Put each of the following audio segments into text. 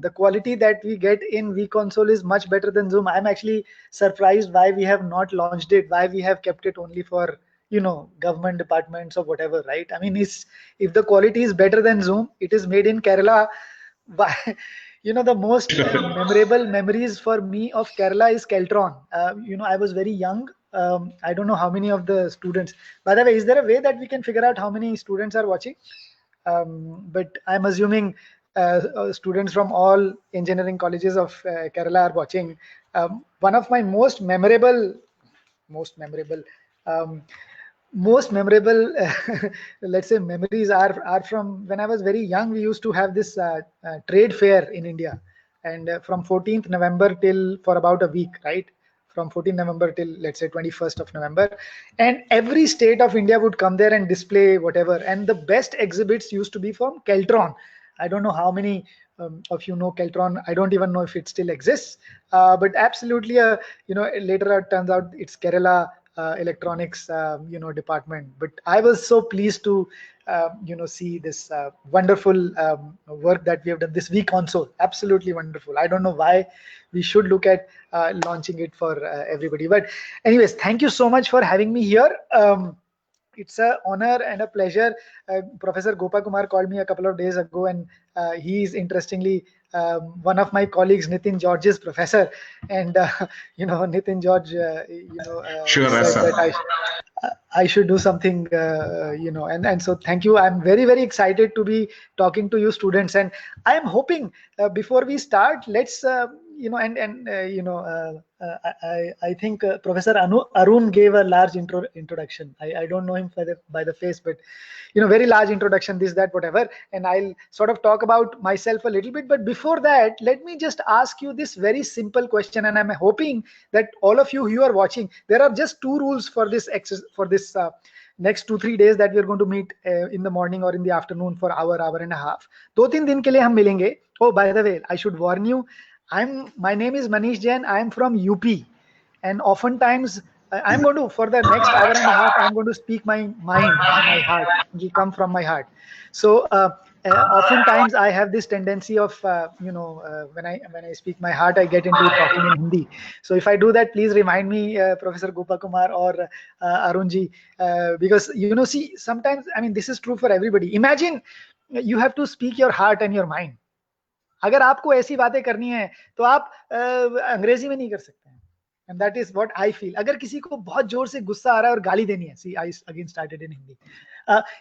The quality that we get in vConsole is much better than Zoom. I'm actually surprised why we have not launched it, why we have kept it only for, government departments or whatever, right? I mean, if the quality is better than Zoom, it is made in Kerala. Why? The most memorable memories for me of Kerala is Keltron. I was very young. I don't know how many of the students. By the way, is there a way that we can figure out how many students are watching? But I'm assuming students from all engineering colleges of Kerala are watching. One of my um, most memorable let's say memories are from when I was very young. We used to have this trade fair in India, and from 14th November till for about a week, right? From 14th November till, let's say, 21st of November, and every state of India would come there and display whatever, and the best exhibits used to be from Keltron. I don't know how many of you know Keltron. I don't even know if it still exists, but absolutely, later it turns out it's Kerala electronics, department. But I was so pleased to, see this wonderful work that we have done. This vConsole, absolutely wonderful. I don't know why we should look at launching it for everybody. But anyways, thank you so much for having me here. It's an honor and a pleasure. Professor Gopakumar called me a couple of days ago, and he is interestingly one of my colleagues, Nitin George's professor. And Nitin George, Sure, said that I should do something, and so thank you. I'm very, very excited to be talking to you students, and I am hoping before we start, let's I think Professor Arun gave a large introduction. I don't know him by the face, but very large introduction, this, that, whatever, and I'll sort of talk about myself a little bit. But before that, let me just ask you this very simple question, and I'm hoping that all of you who are watching, there are just two rules for this next 2-3 days that we are going to meet in the morning or in the afternoon for hour and a half. 2-3 दिन के लिए हम मिलेंगे. Oh, by the way, I should warn you, my name is Manish Jain. I am from UP, and oftentimes I'm going to, for the next hour and a half, I'm going to speak my mind, my heart. It will come from my heart. So oftentimes I have this tendency of when I speak my heart, I get into talking in Hindi. So if I do that, please remind me, Professor Gopakumar or Arunji, because see, sometimes, I mean, this is true for everybody. Imagine you have to speak your heart and your mind. अगर आपको ऐसी बातें करनी है तो आप अंग्रेजी में नहीं कर सकते हैं, and that is what I feel. अगर किसी को बहुत जोर से गुस्सा आ रहा है और गाली देनी है, see, I again started in Hindi.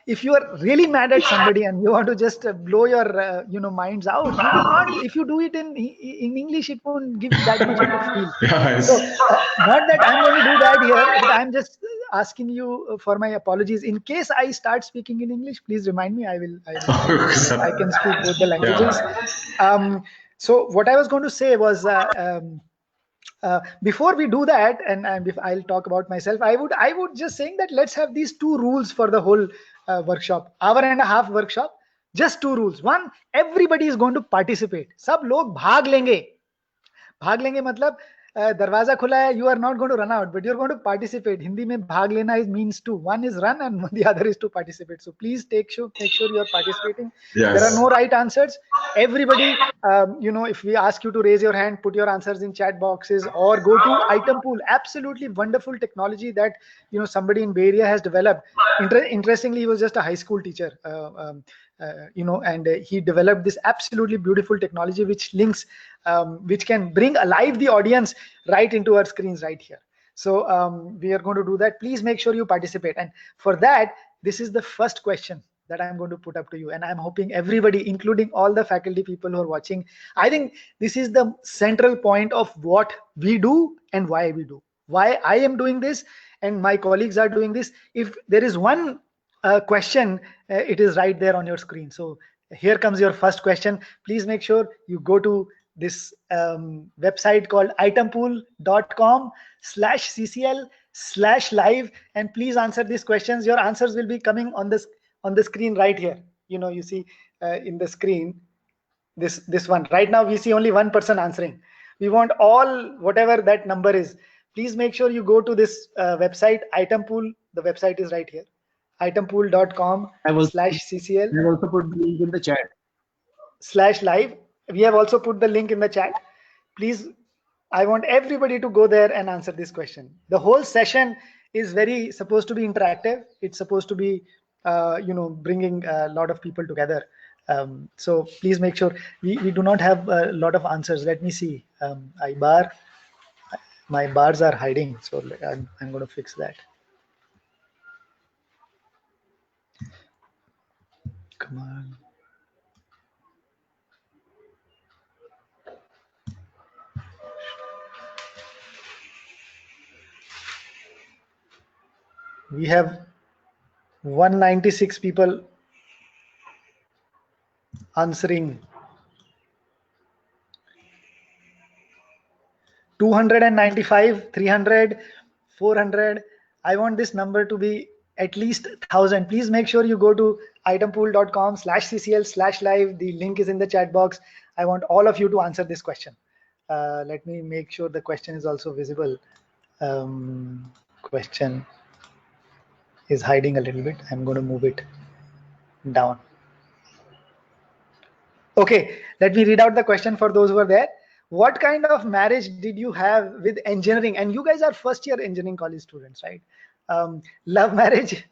If you are really mad at somebody and you want to just blow your minds out, you will not. If you do it in English, it won't give that much of a feel. Yes. So not that I'm going to do that here, but I'm just asking you for my apologies. In case I start speaking in English, please remind me. I can speak both the languages. Yeah. So what I was going to say was, before we do that, and if I'll talk about myself, I would just saying that let's have these two rules for the whole workshop, hour and a half workshop. Just two rules. One, everybody is going to participate. सब लोग भाग लेंगे मतलब दरवाजा खुला है, you are not going to run out, but you're going to participate. Hindi में भाग लेना means to, one is run and the other is to participate. So please make sure you are participating. Yes. There are no right answers. Everybody, if we ask you to raise your hand, put your answers in chat boxes or go to item pool. Absolutely wonderful technology that somebody in Bay Area has developed. Interestingly, he was just a high school teacher. And he developed this absolutely beautiful technology which links, which can bring alive the audience right into our screens right here. So we are going to do that. Please make sure you participate. And for that, this is the first question that I'm going to put up to you. And I'm hoping everybody, including all the faculty people who are watching, I think this is the central point of what we do and why we do. Why I am doing this and my colleagues are doing this. If there is one question, it is right there on your screen. So here comes your first question. Please make sure you go to this website called itempool.com/ccl/live, and please answer these questions. Your answers will be coming on the screen right here. You see in the screen this one right now. We see only one person answering. We want all, whatever that number is. Please make sure you go to this website, itempool. The website is right here. itempool.com/ccl. I will also put the link in the chat. /live. We have also put the link in the chat. Please, I want everybody to go there and answer this question. The whole session is very supposed to be interactive. It's supposed to be, bringing a lot of people together. So please make sure we do not have a lot of answers. Let me see. My bars are hiding, so I'm going to fix that. Come on. We have 196 people answering. 295, 300, 400. I want this number to be at least 1,000. Please make sure you go to itempool.com/ccl/live. The link is in the chat box. I want all of you to answer this question. Let me make sure the question is also visible. Question is hiding a little bit. I'm going to move it down. Okay, let me read out the question for those who are there. What kind of marriage did you have with engineering? And you guys are first year engineering college students, right? Love marriage,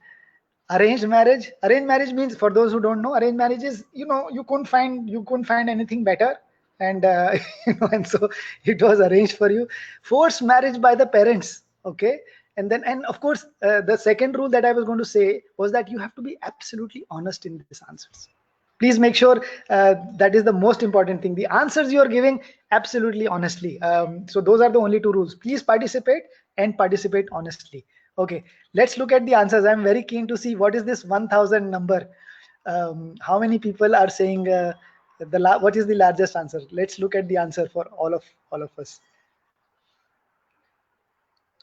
arranged marriage. Arranged marriage means, for those who don't know, arranged marriage is, you couldn't find anything better, and and so it was arranged for you. Forced marriage by the parents, okay. And of course, the second rule that I was going to say was that you have to be absolutely honest in these answers. Please make sure that is the most important thing. The answers you are giving, absolutely honestly. So those are the only two rules. Please participate and participate honestly. Okay, let's look at the answers. I'm very keen to see what is this 1,000 number. How many people are saying what is the largest answer? Let's look at the answer for all of us.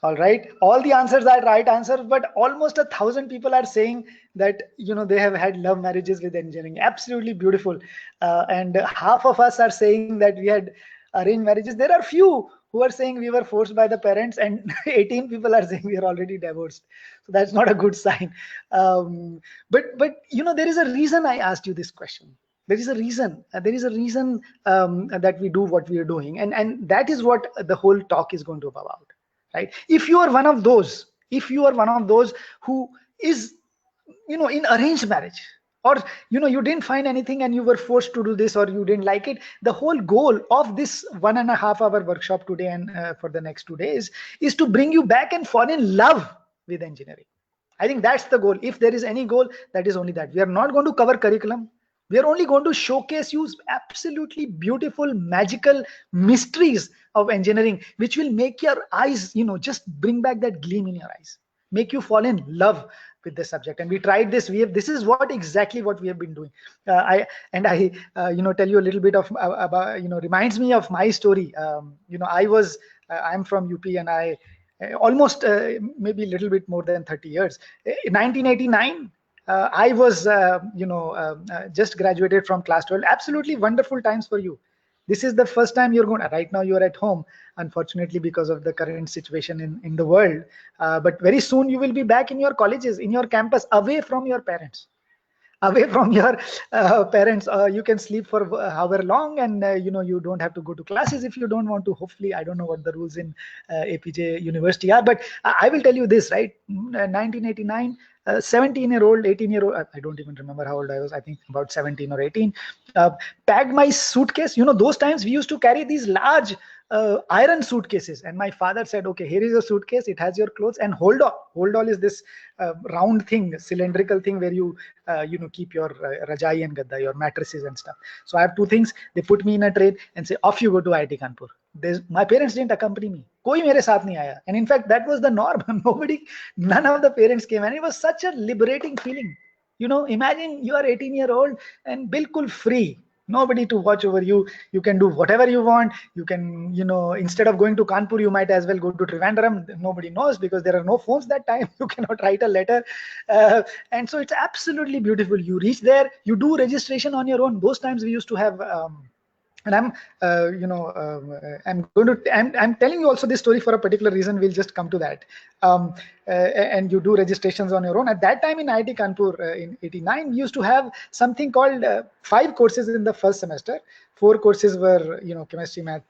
All right, all the answers are right answers, but almost 1,000 people are saying that they have had love marriages with engineering. Absolutely beautiful. And half of us are saying that we had arranged marriages. There are few who are saying we were forced by the parents, and 18 people are saying we are already divorced. So that's not a good sign. But there is a reason I asked you this question. There is a reason. That we do what we are doing, and that is what the whole talk is going to be about. Right? If you are one of those who is in arranged marriage, or you didn't find anything and you were forced to do this, or you didn't like it, the whole goal of this 1.5 hour workshop today and for the next 2 days is to bring you back and fall in love with engineering. I think that's the goal. If there is any goal, that is only that. We are not going to cover curriculum. We are only going to showcase you absolutely beautiful, magical mysteries of engineering, which will make your eyes, just bring back that gleam in your eyes, make you fall in love with the subject. And we tried this. This is exactly what we have been doing. I tell you a little bit of about, reminds me of my story. I'm from UP, and I almost maybe a little bit more than 30 years. In 1989. I was, just graduated from class 12. Absolutely wonderful times for you. This is the first time you're going. Right now, you're at home, unfortunately, because of the current situation in the world. But very soon, you will be back in your colleges, in your campus, away from your parents. Away from your parents. You can sleep for however long, and you don't have to go to classes if you don't want to. Hopefully, I don't know what the rules in APJ University are, but I will tell you this, right? 1989. 17-year-old, 18-year-old, I don't even remember how old I was. I think about 17 or 18. Packed my suitcase. Those times we used to carry these large iron suitcases, and my father said, okay, here is a suitcase, it has your clothes, and hold all is this round thing, cylindrical thing where you keep your rajai and gadda, your mattresses and stuff. So I have two things. They put me in a train and say, off you go to IIT Kanpur. My parents didn't accompany me. Koi mere saath nahi aaya. And in fact, that was the norm. None of the parents came, and it was such a liberating feeling. Imagine you are 18-year-old and bilkul free. Nobody to watch over you. You can do whatever you want. You can, instead of going to Kanpur, you might as well go to Trivandrum. Nobody knows because there are no phones that time. You cannot write a letter. And so it's absolutely beautiful. You reach there, you do registration on your own. Those times we used to have And I'm telling you also this story for a particular reason. We'll just come to that. And you do registrations on your own. At that time in IIT Kanpur in '89, we used to have something called 5 courses in the first semester. 4 courses were, chemistry, math,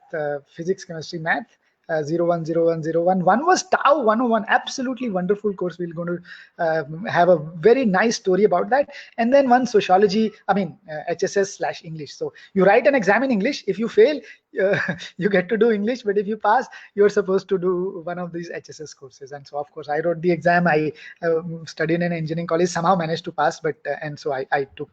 physics, chemistry, math. 010101. One was Tau 101, absolutely wonderful course. We're going to have a very nice story about that. And then one sociology, HSS/English. So you write an exam in English. If you fail, you get to do English, but if you pass, you're supposed to do one of these HSS courses. And so, of course, I wrote the exam. I studied in engineering college, somehow managed to pass, but and so I took,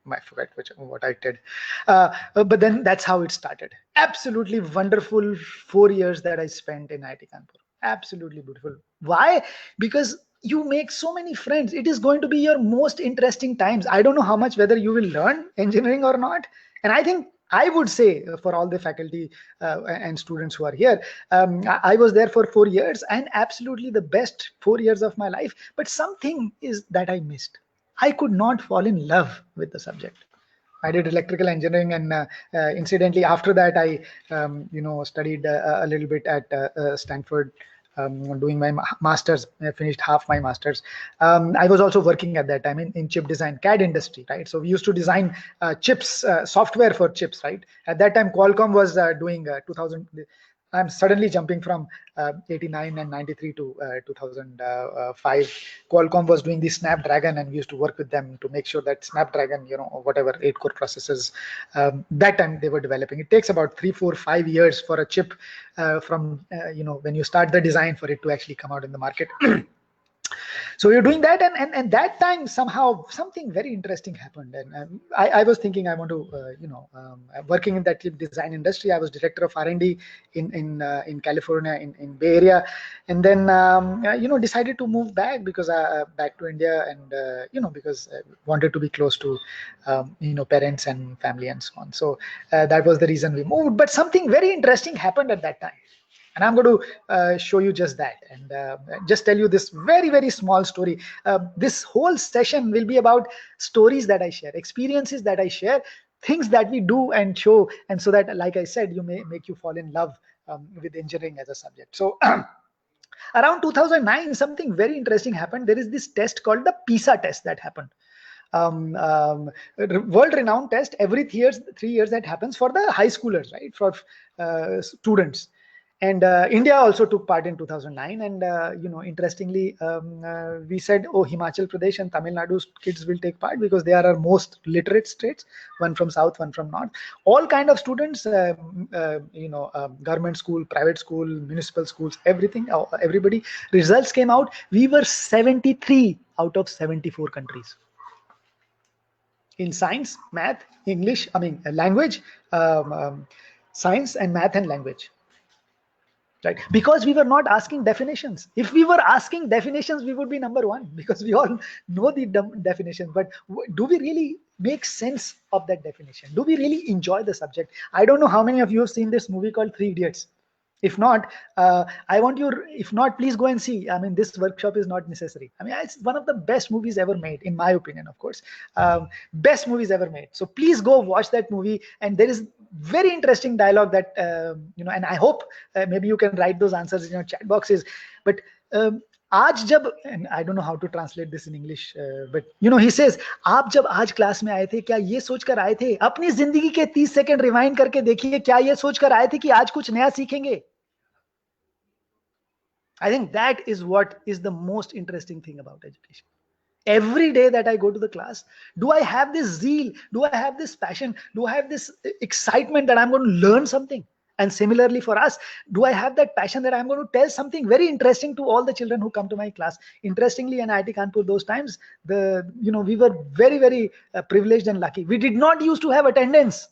I forget what I did. But then that's how it started. Absolutely wonderful 4 years that I spent in IIT Kanpur. Absolutely beautiful. Why? Because you make so many friends. It is going to be your most interesting times. I don't know how much whether you will learn engineering or not. And I think I would say for all the faculty and students who are here, I was there for 4 years and absolutely the best 4 years of my life. But something is that I missed. I could not fall in love with the subject. I did electrical engineering, and incidentally, after that, I studied a little bit at Stanford, doing my masters. I finished half my masters. I was also working at that time in chip design, CAD industry, right? So we used to design chips, software for chips, right? At that time, Qualcomm was doing 2000. I'm suddenly jumping from 89 and 93 to 2005. Qualcomm was doing the Snapdragon, and we used to work with them to make sure that Snapdragon, whatever 8-core processors, that time they were developing. It takes about 3, 4, 5 years for a chip from when you start the design for it to actually come out in the market. So you're doing that, and that time somehow something very interesting happened, and I was thinking I want to working in that chip design industry. I was director of R&D in California, in Bay Area, and then decided to move back because back to India, and because I wanted to be close to parents and family and so on. So that was the reason we moved. But something very interesting happened at that time. And I'm going to show you just that, and just tell you this very, very small story. This whole session will be about stories that I share, experiences that I share, things that we do and show, and so that, like I said, you may make you fall in love with engineering as a subject. So around 2009, something very interesting happened. There is this test called the PISA test that happened. World-renowned test every 3 years that happens for the high schoolers, right, for students. And India also took part in 2009. And interestingly, we said, oh, Himachal Pradesh and Tamil Nadu's kids will take part because they are our most literate states. One from south, one from north. All kind of students, government school, private school, municipal schools, everything, everybody. Results came out. We were 73 out of 74 countries. In science, math, English, language, science and math and language. Right? Because we were not asking definitions. If we were asking definitions, we would be number 1 because we all know the definition. But do we really make sense of that definition? Do we really enjoy the subject? I don't know how many of you have seen this movie called 3 Idiots. If not, I want you, if not, please go and see. This workshop is not necessary. It's one of the best movies ever made, in my opinion, of course. Best movies ever made. So please go watch that movie. And there is very interesting dialogue that, and I hope maybe you can write those answers in your chat boxes. But आज जब, and I don't know how to translate this in English, but he says, आप जब आज class में आए थे क्या ये सोचकर आए थे? अपनी जिंदगी के 30 सेकंड रिवाइंड करके देखिए, क्या ये सोचकर आए थे कि आज कुछ नया सीखेंगे? I think that is what is the most interesting thing about education. Every day that I go to the class, do I have this zeal? Do I have this passion? Do I have this excitement that I'm going to learn something? And similarly for us, do I have that passion that I'm going to tell something very interesting to all the children who come to my class? Interestingly, in IIT Kanpur, those times, we were very, very privileged and lucky. We did not used to have attendance.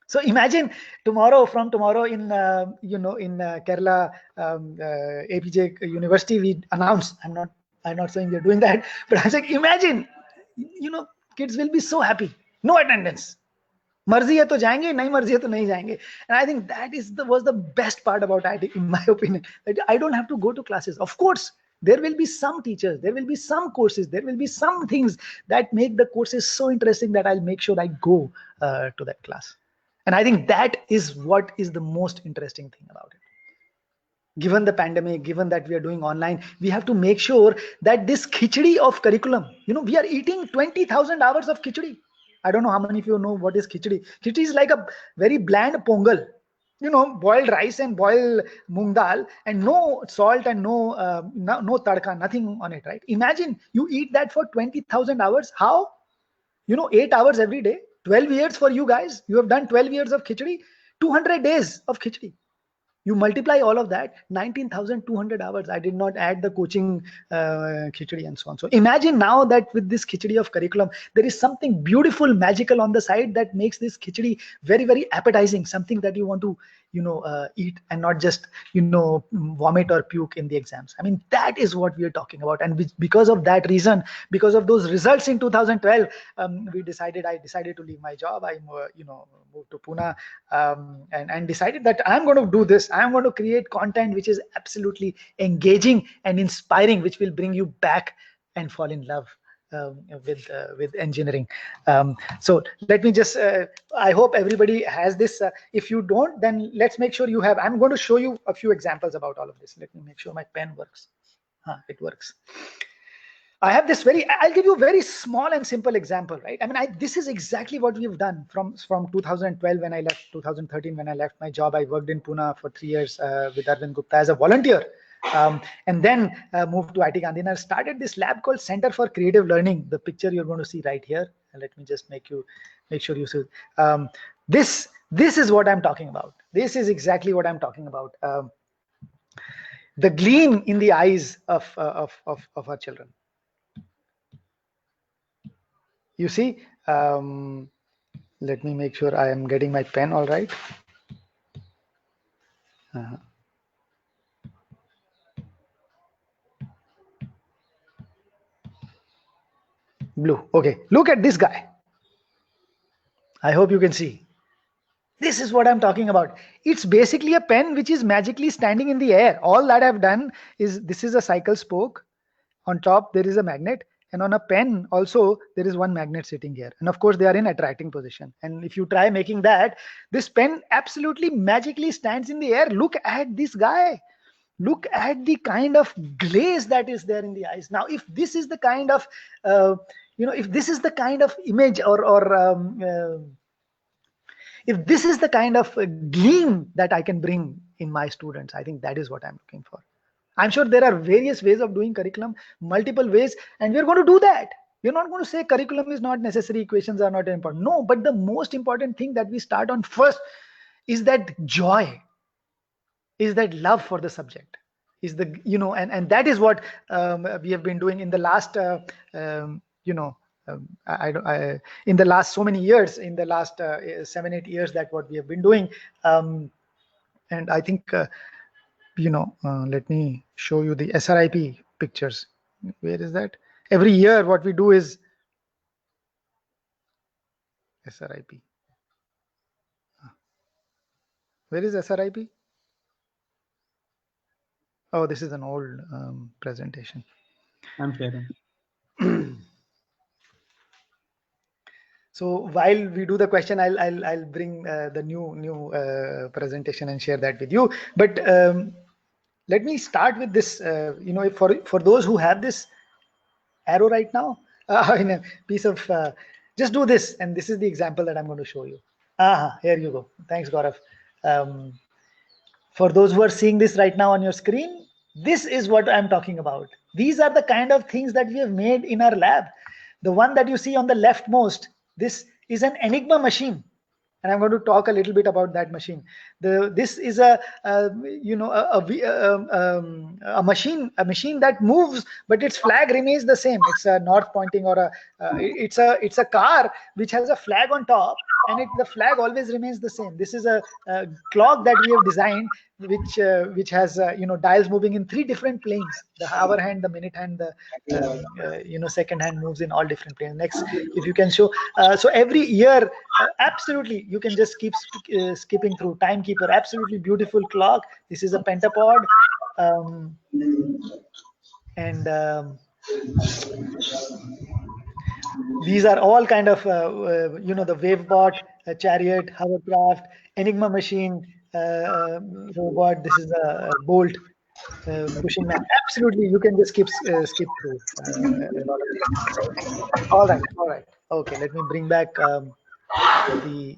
So imagine from tomorrow in Kerala, APJ University, we announce. I'm not saying we're doing that, but I'm saying imagine, kids will be so happy. No attendance. Marzi hai to jayenge, nahi marzi hai to nahi jayenge. And I think that was the best part about IT, in my opinion. That I don't have to go to classes. Of course, There will be some teachers, there will be some courses, there will be some things that make the courses so interesting that I'll make sure I go to that class. And I think that is what is the most interesting thing about it. Given the pandemic, given that we are doing online, we have to make sure that this khichdi of curriculum, we are eating 20,000 hours of khichdi. I don't know how many of you know what is khichdi. Khichdi is like a very bland pongal, boiled rice and boiled moong dal and no salt and no tadka, nothing on it, right? Imagine you eat that for 20,000 hours. How? 8 hours every day, 12 years for you guys. You have done 12 years of khichdi, 200 days of khichdi. You multiply all of that, 19,200 hours. I did not add the coaching khichdi and so on. So imagine now that with this khichdi of curriculum, there is something beautiful, magical on the side that makes this khichdi very, very appetizing, something that you want to, eat and not just, vomit or puke in the exams. I mean, that is what we are talking about. And because of that reason, because of those results in 2012, I decided to leave my job. I, moved to Pune and decided that I'm going to do this. I'm going to create content which is absolutely engaging and inspiring, which will bring you back and fall in love with engineering. So let me just, I hope everybody has this. If you don't, then let's make sure you have. I'm going to show you a few examples about all of this. Let me make sure my pen works. It works. I have this I'll give you a very small and simple example, right? I mean, this is exactly what we've done from 2012 when I left, 2013 when I left my job. I worked in Pune for 3 years with Arvind Gupta as a volunteer. And then moved to IT Gandhi and I started this lab called Center for Creative Learning. The picture you're going to see right here. Let me just make sure you see. This is what I'm talking about. This is exactly what I'm talking about. The gleam in the eyes of our children. You see, let me make sure I am getting my pen all right. Blue. Okay, look at this guy. I hope you can see. This is what I'm talking about. It's basically a pen which is magically standing in the air. All that I've done is, this is a cycle spoke. On top, there is a magnet. And on a pen also, there is one magnet sitting here. And of course, they are in attracting position. And if you try making that, this pen absolutely magically stands in the air. Look at this guy. Look at the kind of glaze that is there in the eyes. Now, if this is the kind of, if this is the kind of image if this is the kind of gleam that I can bring in my students, I think that is what I'm looking for. I'm sure there are various ways of doing curriculum, multiple ways, and we're going to do that. We're not going to say curriculum is not necessary, equations are not important. No, but the most important thing that we start on first is that joy, is that love for the subject, is the, and that is what we have been doing in the last, in the last so many years, in the last 7-8 years, that what we have been doing. And I think, let me show you the SRIP pictures. Where is that? Every year what we do is SRIP. Where is SRIP? Oh, this is an old presentation. I'm sharing. So while we do the question, I'll bring the new presentation and share that with you. But let me start with this. For those who have this arrow right now in a piece of, just do this, and this is the example that I'm going to show you. Here you go. Thanks, Gaurav. For those who are seeing this right now on your screen, this is what I'm talking about. These are the kind of things that we have made in our lab. The one that you see on the leftmost, this is an Enigma machine. And I'm going to talk a little bit about that machine. This is a machine that moves, but its flag remains the same. It's a north pointing, or it's a car which has a flag on top, and the flag always remains the same. This is a clock that we have designed, which has dials moving in 3 different planes: the hour hand, the minute hand, the second hand moves in all different planes. Next, if you can show, so every year, absolutely, you can just keep skipping through. Timekeeper, absolutely beautiful clock. This is a pentapod, and and these are all kind of the Wavebot, Chariot, Hovercraft, Enigma machine, robot. This is a Bolt, pushing man. Absolutely, you can just skip through a lot of things. All right, all right. Okay, let me bring back the.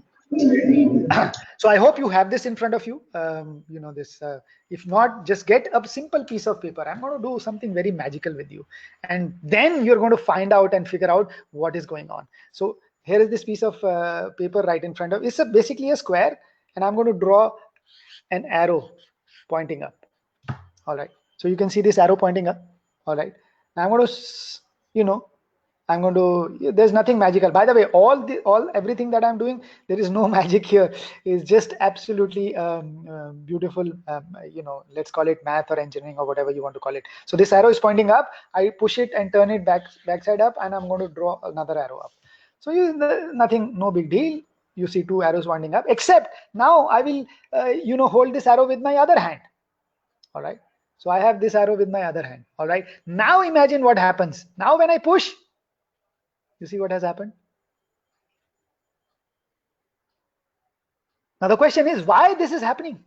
So I hope you have this in front of you. This. If not, just get a simple piece of paper. I'm going to do something very magical with you, and then you're going to find out and figure out what is going on. So here is this piece of paper right in front of. It's basically a square, and I'm going to draw an arrow pointing up. All right. So you can see this arrow pointing up. All right. Now I'm going to, I'm going to, there's nothing magical. By the way, everything that I'm doing, there is no magic here. It's just absolutely beautiful, let's call it math or engineering or whatever you want to call it. So this arrow is pointing up. I push it and turn it backside up, and I'm going to draw another arrow up. So nothing, no big deal. You see two arrows pointing up, except now I will, hold this arrow with my other hand. All right. So I have this arrow with my other hand. All right. Now imagine what happens. Now when I push, you see what has happened? Now the question is why this is happening?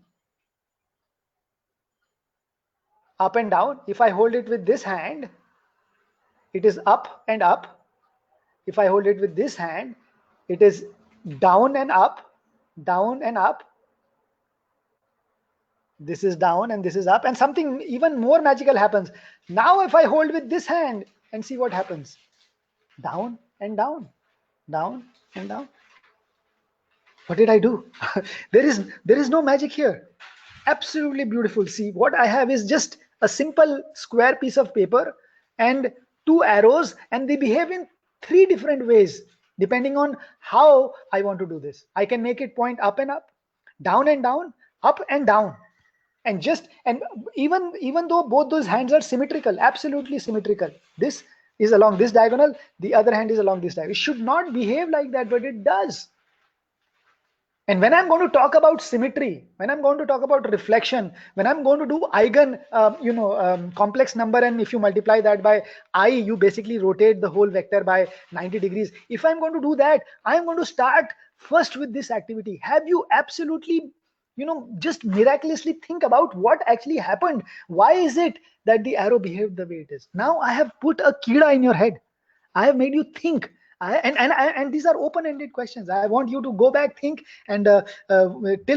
Up and down. If I hold it with this hand, it is up and up. If I hold it with this hand, it is down and up, down and up. This is down and this is up, and something even more magical happens. Now if I hold with this hand and see what happens. Down and down, down and down. What did I do? there is no magic here. Absolutely beautiful. See, what I have is just a simple square piece of paper and two arrows, and they behave in three different ways depending on how I want to do this. I can make it point up and up, down and down, up and down. And even though both those hands are symmetrical, absolutely symmetrical. This is along this diagonal, the other hand is along this diagonal. It should not behave like that, but it does. And when I'm going to talk about symmetry, when I'm going to talk about reflection, when I'm going to do eigen, complex number, and if you multiply that by I, you basically rotate the whole vector by 90 degrees. If I'm going to do that, I'm going to start first with this activity. Have you absolutely, just miraculously think about what actually happened? Why is it that the arrow behaved the way it is? Now I have put a kida in your head. I have made you think. And these are open-ended questions. I want you to go back, think, and till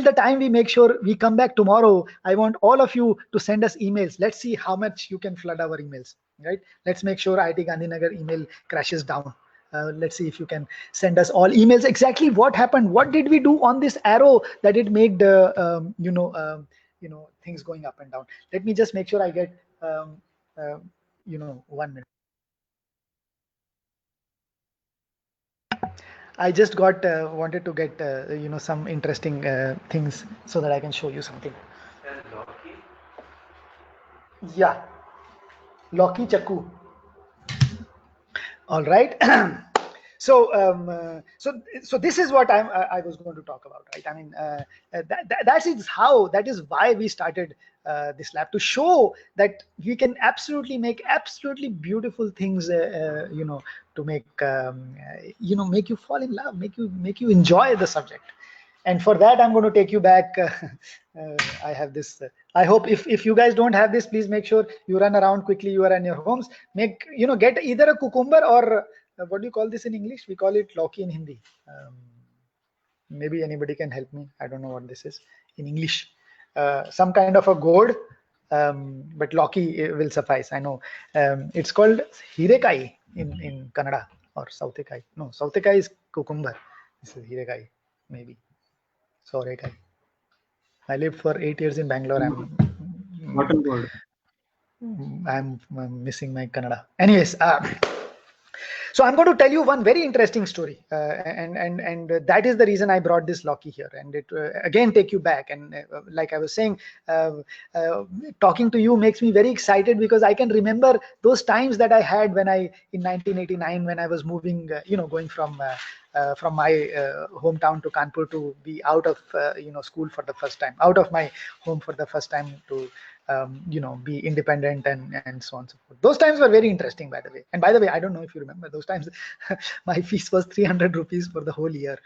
the time we make sure we come back tomorrow, I want all of you to send us emails. Let's see how much you can flood our emails, right? Let's make sure IIT Gandhinagar email crashes down. Let's see if you can send us all emails. Exactly what happened? What did we do on this arrow that it made things going up and down? Let me just make sure I get 1 minute. I just wanted to get some interesting things so that I can show you something. Yeah, Loki Chaku. All right. So this is what I was going to talk about, right? I mean, that is why we started this lab, to show that we can absolutely make absolutely beautiful things, to make make you fall in love, make you enjoy the subject. And for that, I'm going to take you back. I have this. I hope if you guys don't have this, please make sure you run around quickly. You are in your homes. Get either a cucumber or what do you call this in English? We call it Loki in Hindi. Maybe anybody can help me. I don't know what this is in English. Some kind of a gourd, but Loki will suffice. I know. It's called hirekai in Kannada, or sautekai. No, sautekai is cucumber. This is hirekai, maybe. Sorekai. I lived for 8 years in Bangalore. I'm missing my Kannada. Anyways, so I'm going to tell you one very interesting story, and that is the reason I brought this Loki here, and it again take you back. And like I was saying, talking to you makes me very excited, because I can remember those times that I had when in 1989, when I was moving, going from from my hometown to Kanpur to be out of school for the first time, out of my home for the first time, to be independent and so on and so forth. Those times were very interesting, by the way. And by the way, I don't know if you remember those times. My fees was 300 rupees for the whole year.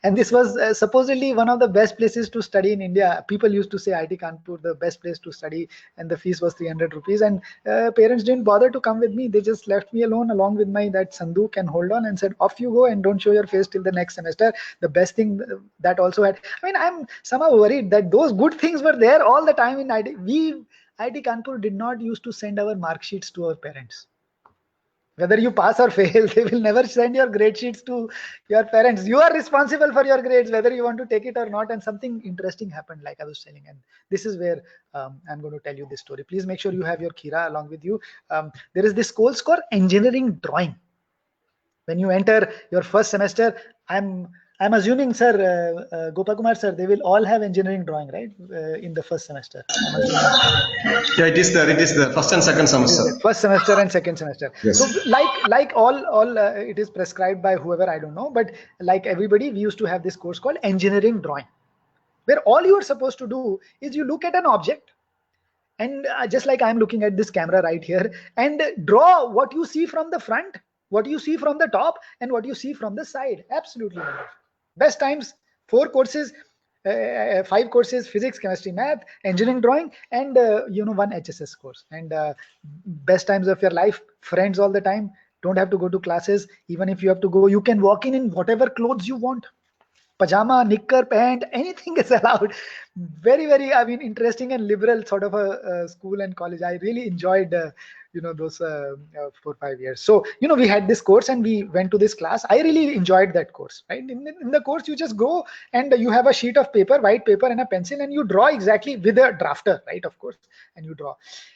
And this was supposedly one of the best places to study in India. People used to say IIT Kanpur, the best place to study, and the fees was 300 rupees. And parents didn't bother to come with me. They just left me alone along with my that sanduk and hold on, and said, off you go and don't show your face till the next semester. The best thing that also had, I mean, I'm somehow worried that those good things were there all the time in IIT. IIT Kanpur did not used to send our mark sheets to our parents. Whether you pass or fail, they will never send your grade sheets to your parents. You are responsible for your grades, whether you want to take it or not. And something interesting happened, like I was telling, and this is where I'm going to tell you this story. Please make sure you have your Kira along with you. There is this course called engineering drawing. When you enter your first semester, I'm assuming, sir, Gopakumar sir, they will all have engineering drawing, right? In the first semester. Yeah, it is the first and second semester. First semester and second semester. Yes. So like all it is prescribed by whoever, I don't know, but like everybody, we used to have this course called engineering drawing, where all you are supposed to do is you look at an object, and just like I'm looking at this camera right here, and draw what you see from the front, what you see from the top, and what you see from the side. Absolutely wonderful. Best times, 4 courses, 5 courses: physics, chemistry, math, engineering drawing, and one HSS course. And best times of your life, friends all the time. Don't have to go to classes. Even if you have to go, you can walk in whatever clothes you want. Pajama, knicker, pant, anything is allowed. Very, very, I mean, interesting and liberal sort of a school and college. I really enjoyed, those 4-5 years. So, we had this course and we went to this class. I really enjoyed that course, right? In the course, you just go and you have a sheet of paper, white paper and a pencil, and you draw exactly with a drafter, right? Of course, and you draw.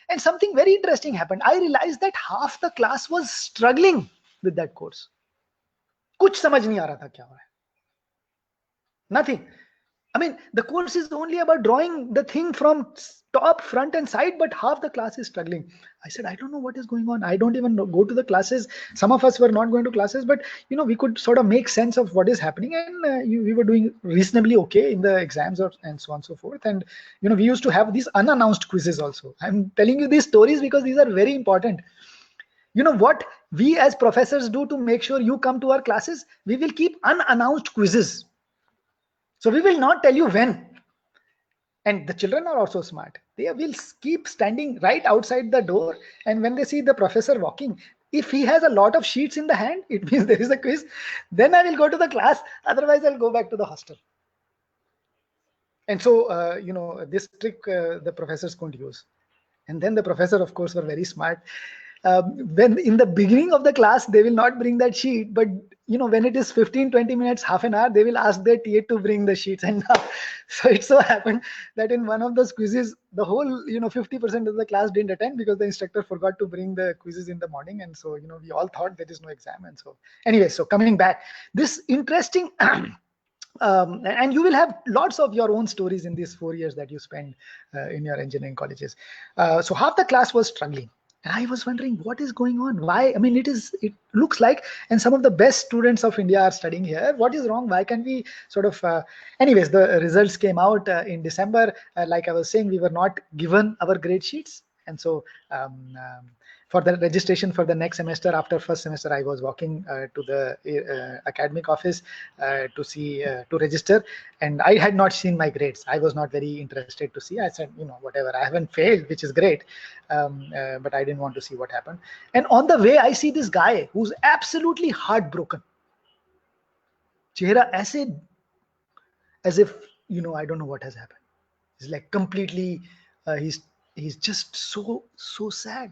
And something very interesting happened. I realized that half the class was struggling with that course. कुछ समझ नहीं आ रहा था क्या हो रहा है. Nothing. I mean, the course is only about drawing the thing from top, front, and side, but half the class is struggling. I said, I don't know what is going on. I don't even go to the classes. Some of us were not going to classes, but we could sort of make sense of what is happening, and we were doing reasonably okay in the exams and so on and so forth. And we used to have these unannounced quizzes also. I'm telling you these stories because these are very important. You know what we as professors do to make sure you come to our classes? We will keep unannounced quizzes. So we will not tell you when. And the children are also smart. They will keep standing right outside the door. And when they see the professor walking, if he has a lot of sheets in the hand, it means there is a quiz. Then I will go to the class. Otherwise, I'll go back to the hostel. And so, this trick the professors couldn't use. And then the professor, of course, were very smart. When in the beginning of the class, they will not bring that sheet, but when it is 15-20 minutes, half an hour, they will ask their TA to bring the sheets. And so it so happened that in one of those quizzes, the whole 50% of the class didn't attend because the instructor forgot to bring the quizzes in the morning. And so we all thought there is no exam. And so anyway, so coming back, this interesting and you will have lots of your own stories in these 4 years that you spend in your engineering colleges. So half the class was struggling. And I was wondering what is going on. Why? I mean, it looks like, and some of the best students of India are studying here. What is wrong? Why can't we sort of, anyways, the results came out in December. Like I was saying, we were not given our grade sheets. And so for the registration for the next semester, after first semester, I was walking to the academic office to register, and I had not seen my grades. I was not very interested to see. I said, whatever, I haven't failed, which is great, but I didn't want to see what happened. And on the way, I see this guy who's absolutely heartbroken. Chehra aise, as if, I don't know what has happened. He's like completely, he's just so sad.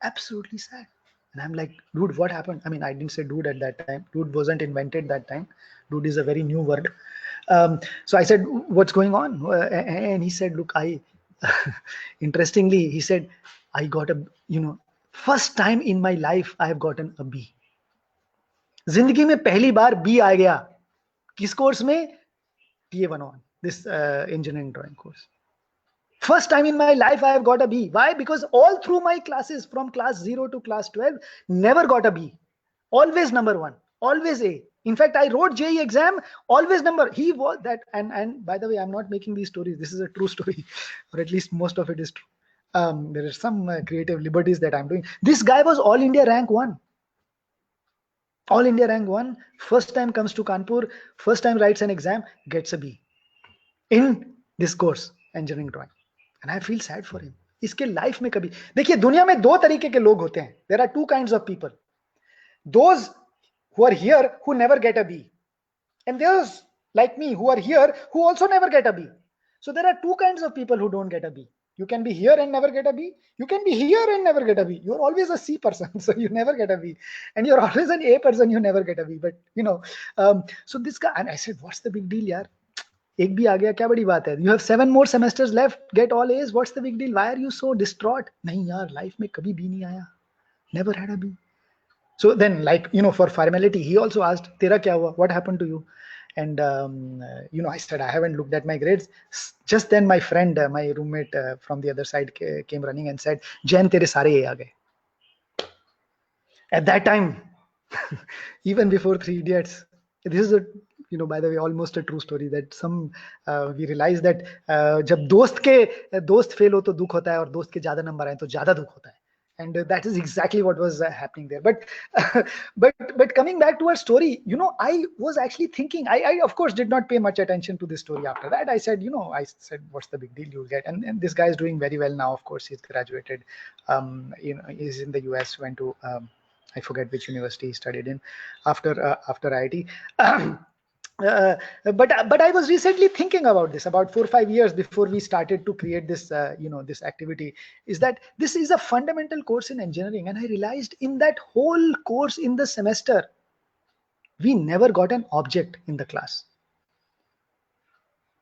Absolutely sad. And I'm like, dude, what happened? I mean, I didn't say dude at that time. Dude wasn't invented that time. Dude is a very new word. So I said, what's going on? And he said, look, interestingly, he said, I got first time in my life, I have gotten a B. Zindagi mein pehli baar B aa gaya. Kis course mein? TA101, this engineering drawing course. First time in my life I have got a B. Why? Because all through my classes from class 0 to class 12, never got a B. Always number 1. always A. In fact, I wrote JE exam, always number. He was that, and by the way, I'm not making these stories. This is a true story, or at least most of it is true. There are some creative liberties that I'm doing. This guy was All India rank 1. All India rank 1. First time comes to Kanpur. First time writes an exam, gets a B in this course, engineering drawing. And I feel sad for him. इसके life में कभी देखिए, दुनिया में दो तरीके के लोग होते हैं. There are two kinds of people. Those who are here who never get a B, and those like me who are here who also never get a B. So there are two kinds of people who don't get a B. You can be here and never get a B. You can be here and never get a B. You're always a C person, so you never get a B. And you're always an A person, you never get a B. But so this guy, and I said, what's the big deal, yaar? एक भी आ गया, क्या बड़ी बात है? You have 7 more semesters left, get all A's. What's the big deal? Why are you so distraught? नहीं यार, life में कभी B नहीं आया. Never had a B. So then, like, for formality, he also asked, Tera kya hua? What happened to you? And, I said, I haven't looked at my grades. Just then my friend, my roommate from the other side came running and said, Jain, tere sare A aa gaye. At that time, even before Three Idiots, this is by the way, almost a true story that we realized that जब दोस्त fail हो तो दुख होता है और दोस्त के ज़्यादा नंबर आए तो ज़्यादा दुख होता है. And that is exactly what was happening there. But coming back to our story, I was actually thinking, I of course did not pay much attention to this story after that. I said, what's the big deal, you'll get. And this guy is doing very well now. Of course, he's graduated. He's in the US, went to, I forget which university he studied in after IIT. But I was recently thinking about this, about 4 or 5 years before we started to create this, this activity, is that this is a fundamental course in engineering. And I realized in that whole course in the semester, we never got an object in the class.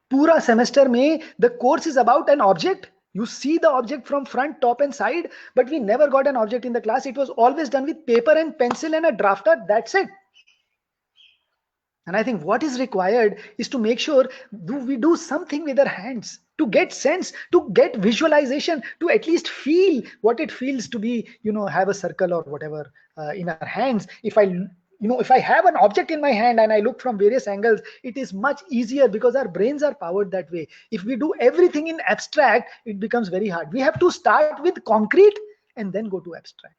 Pura semester mein, the course is about an object. You see the object from front, top and side, but we never got an object in the class. It was always done with paper and pencil and a drafter. That's it. And I think what is required is to make sure we do something with our hands, to get sense, to get visualization, to at least feel what it feels to be, have a circle or whatever in our hands. If I have an object in my hand and I look from various angles, it is much easier because our brains are powered that way. If we do everything in abstract, it becomes very hard. We have to start with concrete and then go to abstract.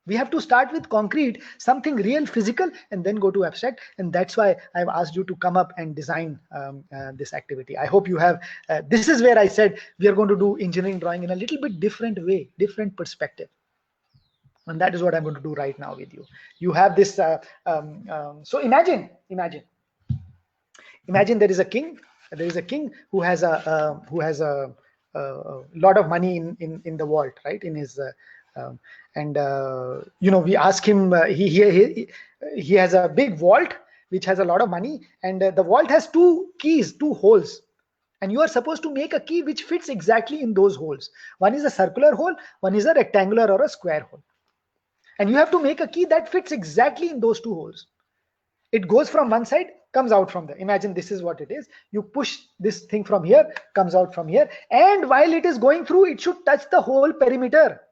We have to start with concrete, something real, physical, and then go to abstract. And that's why I've asked you to come up and design this activity. I hope you have. This is where I said we are going to do engineering drawing in a little bit different way, different perspective. And that is what I'm going to do right now with you. You have this. So imagine there is a king. There is a king who has a lot of money in the vault, right? In his we ask him, he has a big vault which has a lot of money, and the vault has 2 keys, 2 holes, and you are supposed to make a key which fits exactly in those holes. One is a circular hole, one is a rectangular or a square hole, and you have to make a key that fits exactly in those 2 holes. It goes from one side, comes out from there. Imagine this is what it is. You push this thing from here, comes out from here, and while it is going through, it should touch the whole perimeter.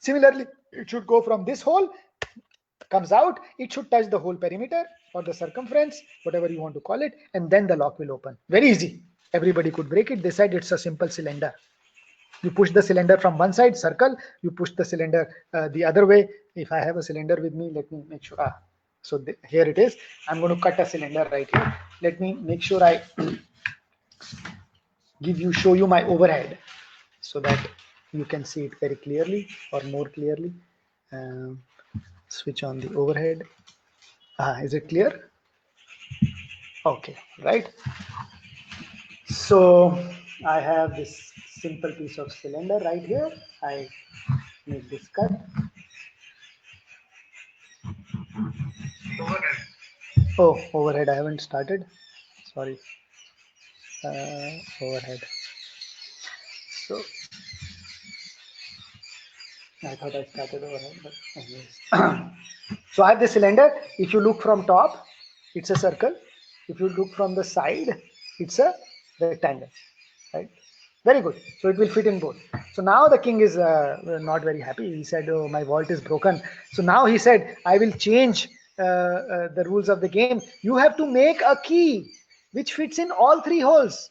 Similarly, it should go from this hole, comes out, it should touch the whole perimeter or the circumference, whatever you want to call it, and then the lock will open. Very easy. Everybody could break it. They said it's a simple cylinder. You push the cylinder from one side, circle, you push the cylinder the other way. If I have a cylinder with me, let me make sure. So here it is. I'm going to cut a cylinder right here. Let me make sure I show you my overhead so that you can see it very clearly or more clearly. Switch on the overhead. Is it clear? Okay, right. So I have this simple piece of cylinder right here. I make this cut. Overhead. Oh, overhead. I haven't started. Sorry. Overhead. So I thought I started overhead, but anyways. So I have the cylinder. If you look from top, it's a circle. If you look from the side, it's a rectangle, right? Very good. So it will fit in both. So now the king is not very happy. He said, "Oh, my vault is broken." So now he said, "I will change the rules of the game. You have to make a key which fits in all three holes.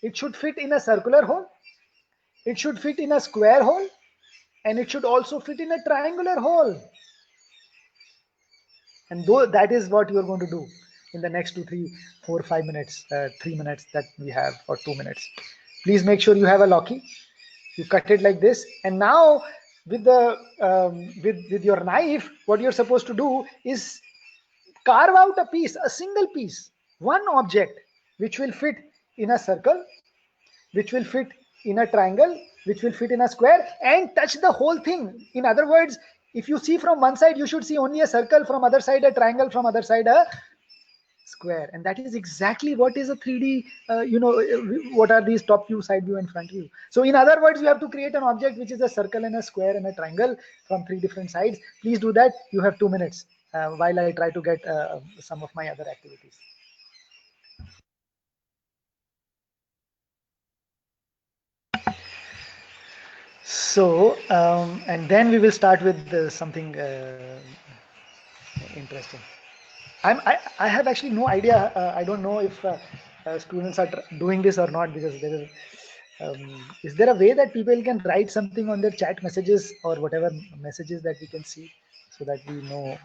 It should fit in a circular hole. It should fit in a square hole, and it should also fit in a triangular hole." And though that is what you are going to do in the next 2, 3, 4, 5 minutes, 3 minutes that we have, or 2 minutes. Please make sure you have a locky. You cut it like this, and now with the with your knife, what you're supposed to do is carve out a piece, a single piece, one object which will fit in a circle, which will fit in a triangle, which will fit in a square, and touch the whole thing. In other words, if you see from one side, you should see only a circle, from other side a triangle, from other side a square. And that is exactly what is a 3D, what are these: top view, side view, and front view. So in other words, you have to create an object which is a circle and a square and a triangle from 3 different sides. Please do that. You have 2 minutes while I try to get some of my other activities. So, and then we will start with something interesting. I have actually no idea. I don't know if students are doing this or not, because there is there a way that people can write something on their chat messages or whatever messages that we can see, so that we know?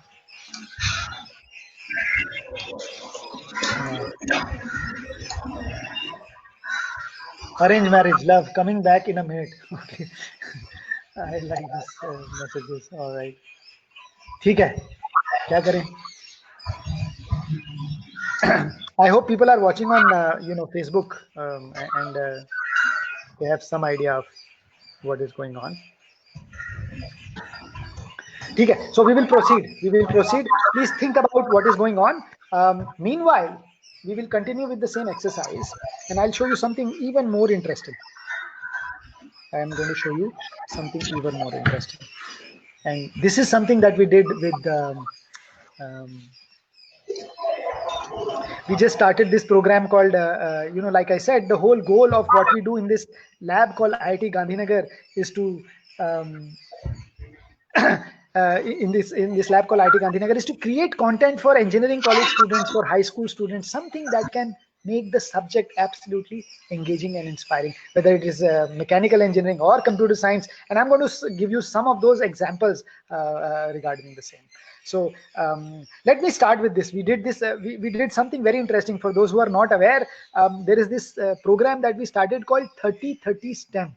Yeah. Arrange marriage, love, coming back in a minute. Okay. I like this messages. All right. ठीक है. क्या करें? I hope people are watching on Facebook, and they have some idea of what is going on. Okay, so we will proceed. We will proceed. Please think about what is going on. Meanwhile, we will continue with the same exercise, and I'll show you something even more interesting. I am going to show you something even more interesting. And this is something that we did with we just started this program called, like I said, the whole goal of what we do in this lab called IIT Gandhinagar is to in this lab called IIT Gandhinagar is to create content for engineering college students, for high school students, something that can make the subject absolutely engaging and inspiring, whether it is mechanical engineering or computer science. And I'm going to give you some of those examples regarding the same. So let me start with this. We did this. We did something very interesting. For those who are not aware, there is this program that we started called 30-30 STEM.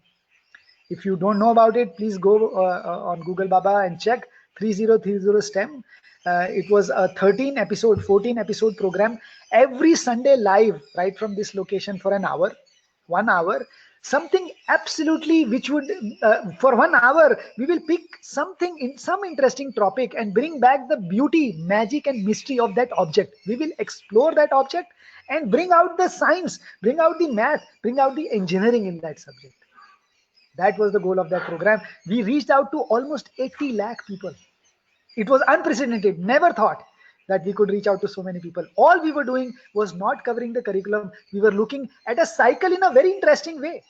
If you don't know about it, please go on Google Baba and check 3030 STEM. It was a 14 episode program every Sunday, live right from this location for an hour, 1 hour. Something absolutely which would for 1 hour we will pick something in some interesting topic and bring back the beauty, magic, and mystery of that object. We will explore that object and bring out the science, bring out the math, bring out the engineering in that subject. That was the goal of that program. We reached out to almost 80 lakh people. It was unprecedented. Never thought that we could reach out to so many people. All we were doing was not covering the curriculum. We were looking at a cycle in a very interesting way.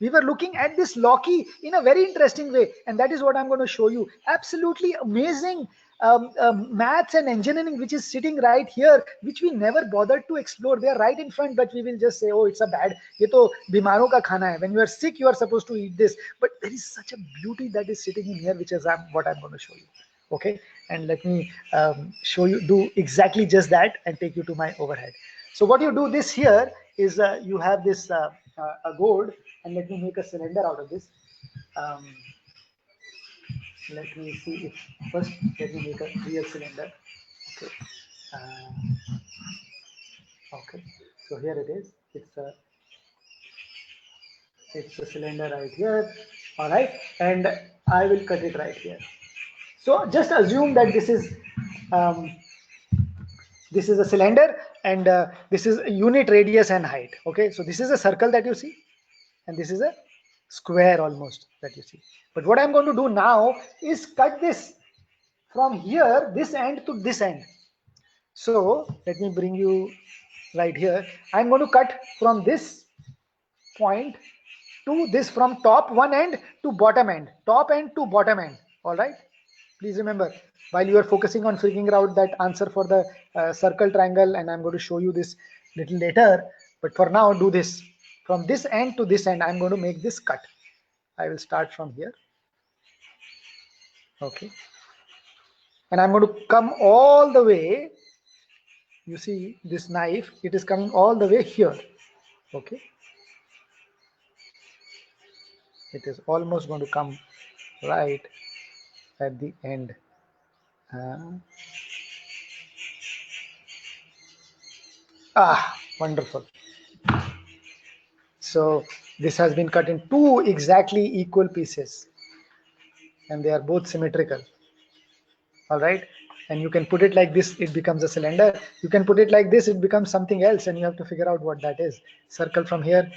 We were looking at this Loki in a very interesting way. And that is what I'm going to show you. Absolutely amazing maths and engineering, which is sitting right here, which we never bothered to explore. They are right in front, but we will just say, oh, it's a bad, ye to bimaro ka khana hai. When you are sick, you are supposed to eat this. But there is such a beauty that is sitting in here, which is what I'm going to show you. Okay, and let me show you, do exactly just that, and take you to my overhead. So what you do this here is you have this a gourd, and let me make a cylinder out of this. Let me see if first, let me make a real cylinder. Okay, okay. So here it is. It's a cylinder right here. All right, and I will cut it right here. So just assume that this is a cylinder, and this is unit radius and height. Okay, so this is a circle that you see, and this is a square almost that you see. But what I'm going to do now is cut this from here, this end to this end. So let me bring you right here. I'm going to cut from this point to this, from top one end to bottom end, top end to bottom end. All right, please remember, while you are focusing on figuring out that answer for the circle, triangle, and I'm going to show you this little later, but for now do this. From this end to this end, I'm going to make this cut. I will start from here. Okay, and I'm going to come all the way. You see this knife, it is coming all the way here. Okay, it is almost going to come right at the end. Wonderful. So this has been cut in two exactly equal pieces, and they are both symmetrical. All right, and you can put it like this, it becomes a cylinder. You can put it like this, it becomes something else, and you have to figure out what that is. Circle from here,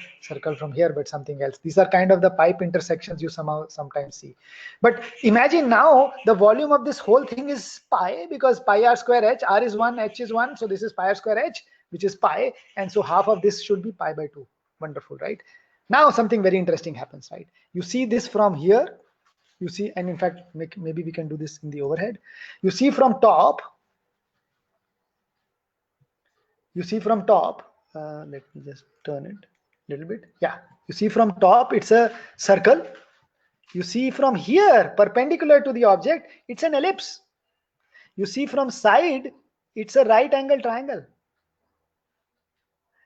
but something else. These are kind of the pipe intersections you sometimes see. But imagine now the volume of this whole thing is pi, because pi r square h, r is 1, h is 1, so this is pi r square h, which is pi, and so half of this should be pi by 2. Wonderful, right? Now something very interesting happens, right? You see this from here. You see, and in fact, maybe we can do this in the overhead. You see from top. You see from top. Let me just turn it a little bit. Yeah. You see from top, it's a circle. You see from here, perpendicular to the object, it's an ellipse. You see from side, it's a right angle triangle.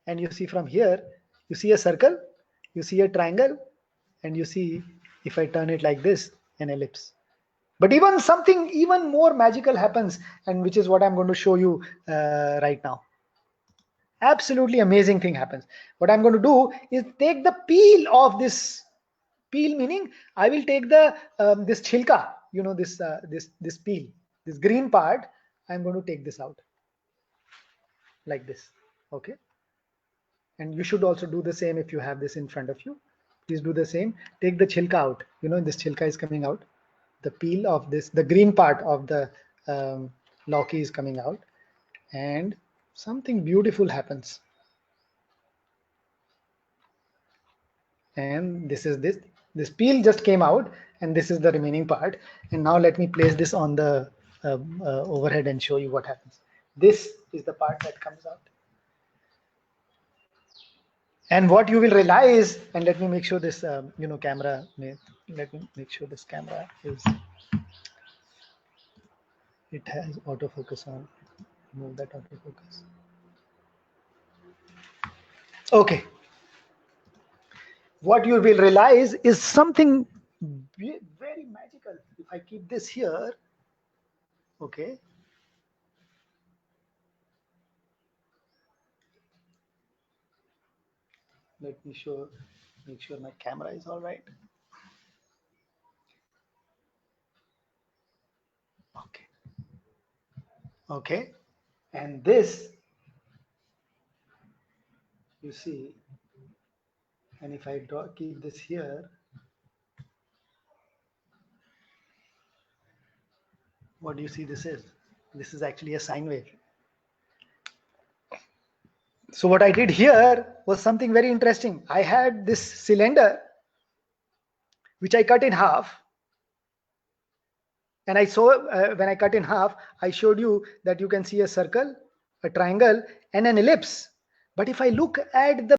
And you see from here, you see a circle, you see a triangle, and you see, if I turn it like this, an ellipse. But even something even more magical happens, and which is what I'm going to show you right now. Absolutely amazing thing happens. What I'm going to do is take the peel of this. Peel meaning I will take the this chilka, you know, this this peel, this green part. I'm going to take this out like this. Okay, and you should also do the same if you have this in front of you. Please do the same. Take the chilka out. You know, this chilka is coming out. The peel of this, the green part of the Loki is coming out, and something beautiful happens. And this is this peel just came out, and this is the remaining part. And now let me place this on the overhead and show you what happens. This is the part that comes out. And what you will realize, and let me make sure this you know, camera, let me make sure this camera is, it has autofocus on. Move that autofocus. Okay. What you will realize is something very magical. If I keep this here, okay. Let me make sure my camera is all right. Okay. Okay. And this, you see, and if I keep this here, what do you see this is? This is actually a sine wave. So what I did here was something very interesting. I had this cylinder, which I cut in half. And I saw, when I cut in half, I showed you that you can see a circle, a triangle, and an ellipse. But if I look at the